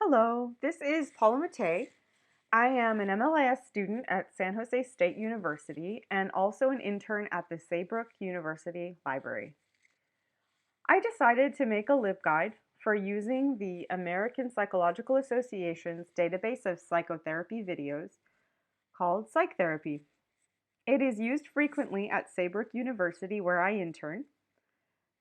Hello, this is Paula Matei. I am an MLIS student at San Jose State University and also an intern at the Saybrook University Library. I decided to make a LibGuide for using the American Psychological Association's database of psychotherapy videos called PsycTherapy. It is used frequently at Saybrook University where I intern,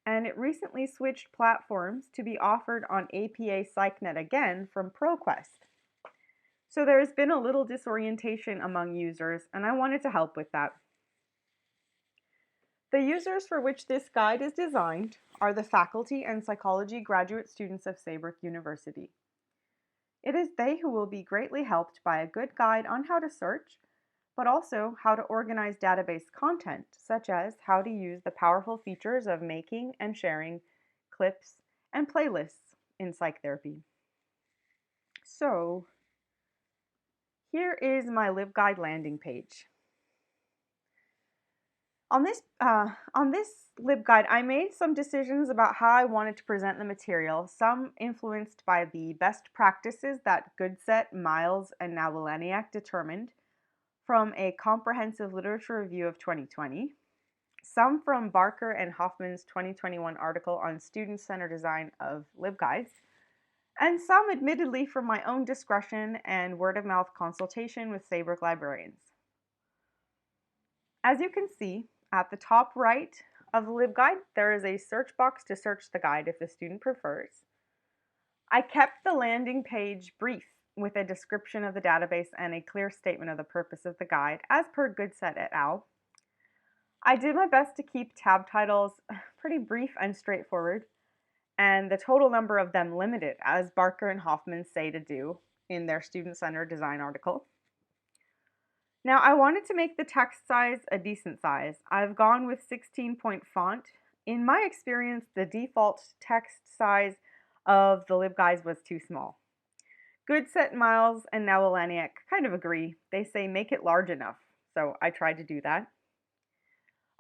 and it recently switched platforms to be offered on APA PsycNet again from ProQuest. So there has been a little disorientation among users, and I wanted to help with that. The users for which this guide is designed are the faculty and psychology graduate students of Saybrook University. It is they who will be greatly helped by a good guide on how to search, but also how to organize database content, such as how to use the powerful features of making and sharing clips and playlists in PsycTherapy. So, here is my LibGuide landing page. On this LibGuide, I made some decisions about how I wanted to present the material, some influenced by the best practices that Goodset, Miles, and Nawaleniak determined from a comprehensive literature review of 2020, some from Barker and Hoffman's 2021 article on student-centered design of LibGuides, and some admittedly from my own discretion and word-of-mouth consultation with Saybrook librarians. As you can see, at the top right of the LibGuide, there is a search box to search the guide if the student prefers. I kept the landing page brief with a description of the database and a clear statement of the purpose of the guide, as per Goodset et al. I did my best to keep tab titles pretty brief and straightforward, and the total number of them limited, as Barker and Hoffman say to do in their student-centered design article. Now, I wanted to make the text size a decent size. I've gone with 16-point font. In my experience, the default text size of the LibGuides was too small. Goodset, Miles, and Nawaleniak kind of agree. They say make it large enough, so I tried to do that.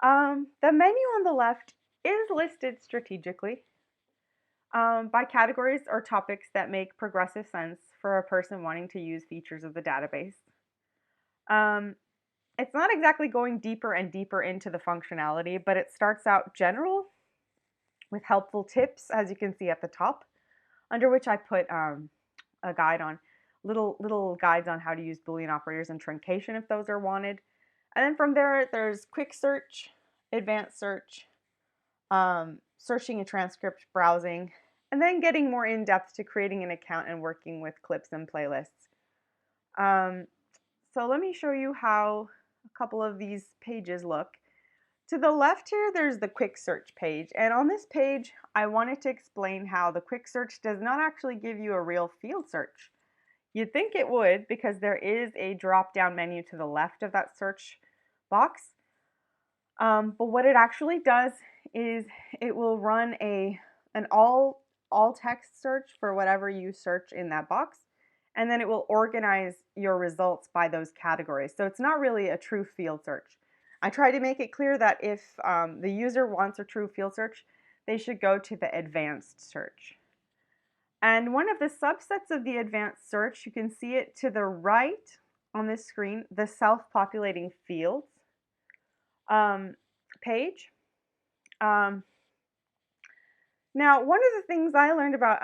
The menu on the left is listed strategically by categories or topics that make progressive sense for a person wanting to use features of the database. It's not exactly going deeper and deeper into the functionality, but it starts out general with helpful tips, as you can see at the top, under which I put a guide on little guides on how to use Boolean operators and truncation if those are wanted. And then from there, there's quick search, advanced search, searching a transcript, browsing, and then getting more in depth to creating an account and working with clips and playlists. So let me show you how a couple of these pages look. To the left here, there's the quick search page. And on this page, I wanted to explain how the quick search does not actually give you a real field search. You'd think it would because there is a drop-down menu to the left of that search box. But what it actually does is it will run an all text search for whatever you search in that box. And then it will organize your results by those categories. So it's not really a true field search. I try to make it clear that if the user wants a true field search, they should go to the advanced search. And one of the subsets of the advanced search, you can see it to the right on this screen, the self-populating fields page. Now, one of the things I learned about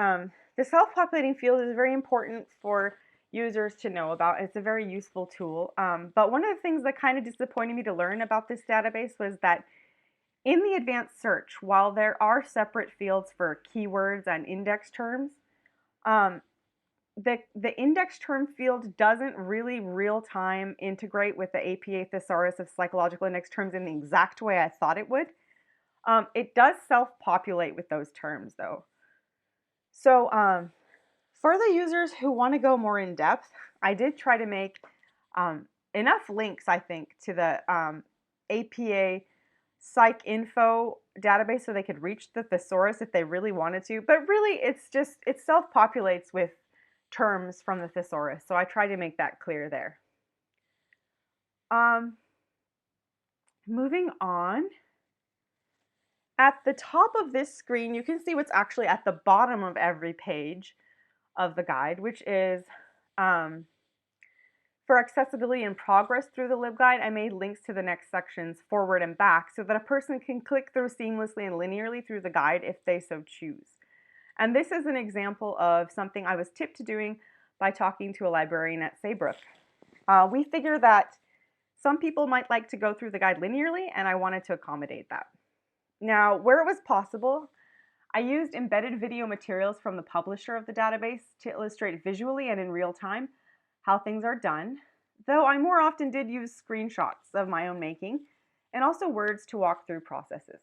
the self-populating field is very important for users to know about. It's a very useful tool. But one of the things that kind of disappointed me to learn about this database was that in the advanced search, while there are separate fields for keywords and index terms, the index term field doesn't really real-time integrate with the APA Thesaurus of Psychological Index Terms in the exact way I thought it would. It does self-populate with those terms, though. So for the users who want to go more in depth, I did try to make enough links, I think, to the APA PsycInfo database so they could reach the thesaurus if they really wanted to. But really, it self-populates with terms from the thesaurus. So I tried to make that clear there. Moving on. At the top of this screen, you can see what's actually at the bottom of every page. of the guide, which is for accessibility and progress through the LibGuide. I made links to the next sections forward and back so that a person can click through seamlessly and linearly through the guide if they so choose. And this is an example of something I was tipped doing by talking to a librarian at Saybrook. We figure that some people might like to go through the guide linearly, and I wanted to accommodate that. Now, where it was possible, I used embedded video materials from the publisher of the database to illustrate visually and in real time how things are done, though I more often did use screenshots of my own making and also words to walk through processes.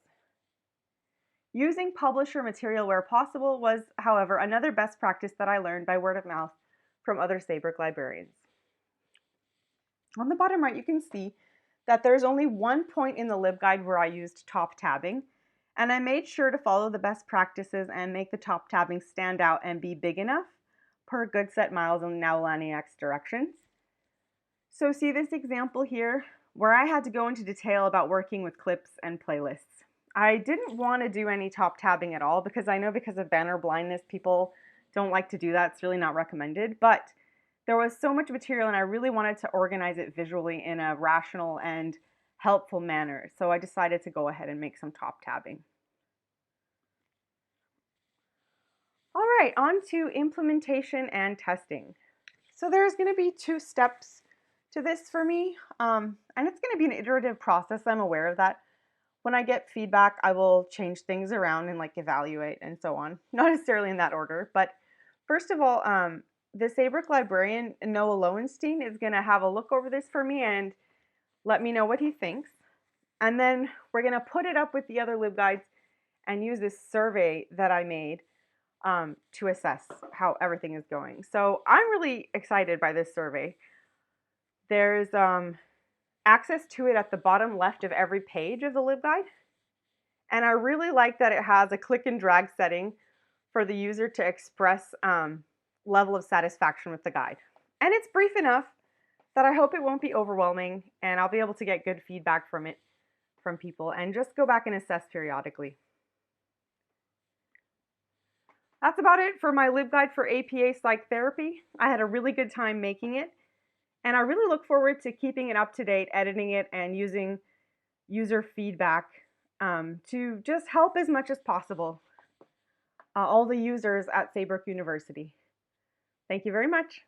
Using publisher material where possible was, however, another best practice that I learned by word of mouth from other Saybrook librarians. On the bottom right, you can see that there's only one point in the LibGuide where I used top tabbing, and I made sure to follow the best practices and make the top tabbing stand out and be big enough per Goodset, Miles, and now Laniak's directions. So see this example here where I had to go into detail about working with clips and playlists. I didn't want to do any top tabbing at all because I know because of banner blindness, people don't like to do that. It's really not recommended, but there was so much material and I really wanted to organize it visually in a rational and helpful manner. So I decided to go ahead and make some top tabbing. All right, on to implementation and testing. So there's going to be 2 steps to this for me, and it's going to be an iterative process. I'm aware of that. When I get feedback, I will change things around and like evaluate and so on. Not necessarily in that order, but first of all, the Saybrook librarian, Noah Lowenstein, is going to have a look over this for me and let me know what he thinks. And then we're going to put it up with the other LibGuides and use this survey that I made to assess how everything is going. So I'm really excited by this survey. There's access to it at the bottom left of every page of the LibGuide. And I really like that it has a click and drag setting for the user to express level of satisfaction with the guide. And it's brief enough that I hope it won't be overwhelming and I'll be able to get good feedback from it from people and just go back and assess periodically. That's about it for my LibGuide for APA PsycTherapy. I had a really good time making it, and I really look forward to keeping it up to date, editing it, and using user feedback to just help as much as possible all the users at Saybrook University. Thank you very much.